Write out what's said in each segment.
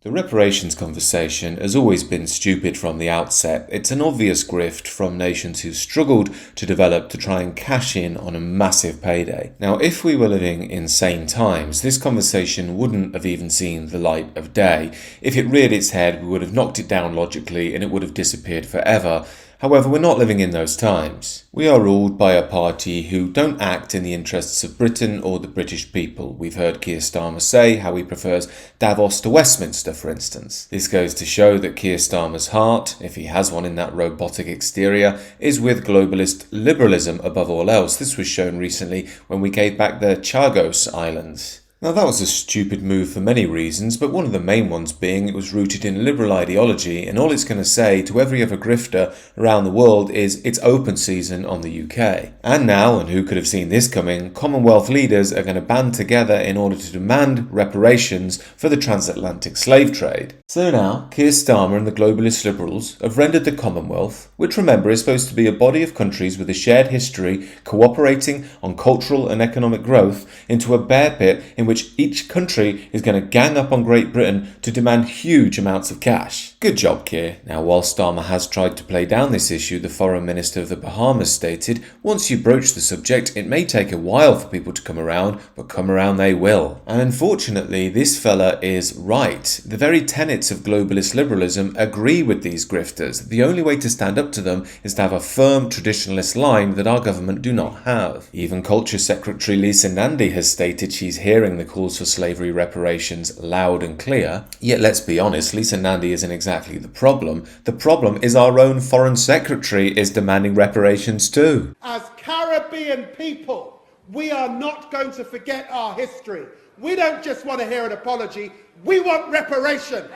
The reparations conversation has always been stupid from the outset. It's an obvious grift from nations who've struggled to develop to try and cash in on a massive payday. Now, if we were living in sane times, this conversation wouldn't have even seen the light of day. If it reared its head, we would have knocked it down logically and it would have disappeared forever. However, we're not living in those times. We are ruled by a party who don't act in the interests of Britain or the British people. We've heard Keir Starmer say how he prefers Davos to Westminster, for instance. This goes to show that Keir Starmer's heart, if he has one in that robotic exterior, is with globalist liberalism above all else. This was shown recently when we gave back the Chagos Islands. Now, that was a stupid move for many reasons, but one of the main ones being it was rooted in liberal ideology, and all it's going to say to every other grifter around the world is it's open season on the UK. And now, and who could have seen this coming, Commonwealth leaders are going to band together in order to demand reparations for the transatlantic slave trade. So now, Keir Starmer and the globalist liberals have rendered the Commonwealth, which remember is supposed to be a body of countries with a shared history cooperating on cultural and economic growth, into a bear pit in which each country is going to gang up on Great Britain to demand huge amounts of cash. Good job, Keir. Now, while Starmer has tried to play down this issue, the Foreign Minister of the Bahamas stated, once you broach the subject, it may take a while for people to come around, but come around they will. And unfortunately, this fella is right. The very tenets of globalist liberalism agree with these grifters. The only way to stand up to them is to have a firm traditionalist line that our government do not have. Even Culture Secretary Lisa Nandy has stated she's hearing the calls for slavery reparations loud and clear. Yet let's be honest, Lisa Nandy isn't exactly the problem. The problem is our own Foreign Secretary is demanding reparations too. As Caribbean people, we are not going to forget our history. We don't just want to hear an apology, we want reparation.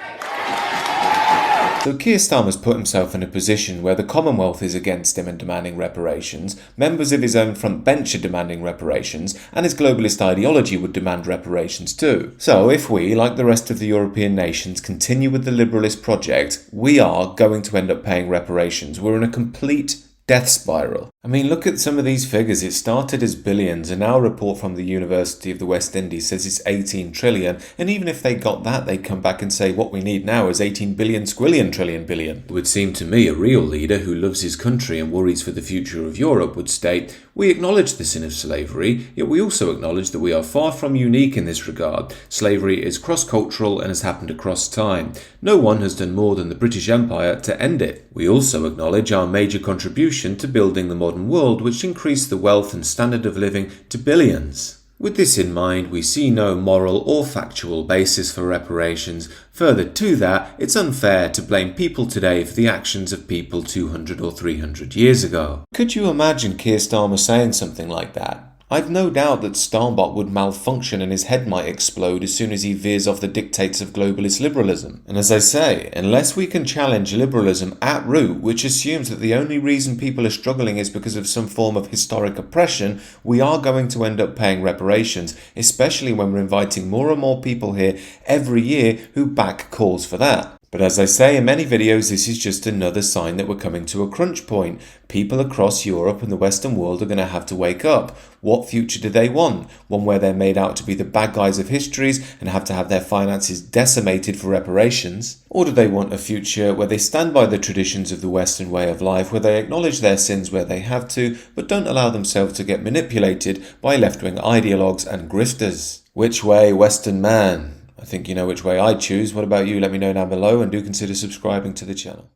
So Keir Starmer's put himself in a position where the Commonwealth is against him and demanding reparations, members of his own front bench are demanding reparations, and his globalist ideology would demand reparations too. So if we, like the rest of the European nations, continue with the liberalist project, we are going to end up paying reparations. We're in a complete death spiral. I mean, look at some of these figures. It started as billions, and now a report from the University of the West Indies says it's 18 trillion. And even if they got that, they'd come back and say what we need now is 18 billion squillion trillion billion. It would seem to me a real leader who loves his country and worries for the future of Europe would state, we acknowledge the sin of slavery, yet we also acknowledge that we are far from unique in this regard. Slavery is cross-cultural and has happened across time. No one has done more than the British Empire to end it. We also acknowledge our major contribution to building the modern world, which increased the wealth and standard of living to billions. With this in mind, we see no moral or factual basis for reparations. Further to that, it's unfair to blame people today for the actions of people 200 or 300 years ago. Could you imagine Keir Starmer saying something like that? I've no doubt that Starmbot would malfunction and his head might explode as soon as he veers off the dictates of globalist liberalism. And as I say, unless we can challenge liberalism at root, which assumes that the only reason people are struggling is because of some form of historic oppression, we are going to end up paying reparations, especially when we're inviting more and more people here every year who back calls for that. But as I say in many videos, this is just another sign that we're coming to a crunch point. People across Europe and the Western world are going to have to wake up. What future do they want? One where they're made out to be the bad guys of histories and have to have their finances decimated for reparations? Or do they want a future where they stand by the traditions of the Western way of life, where they acknowledge their sins where they have to, but don't allow themselves to get manipulated by left-wing ideologues and grifters? Which way, Western man? I think you know which way I'd choose. What about you? Let me know down below, and do consider subscribing to the channel.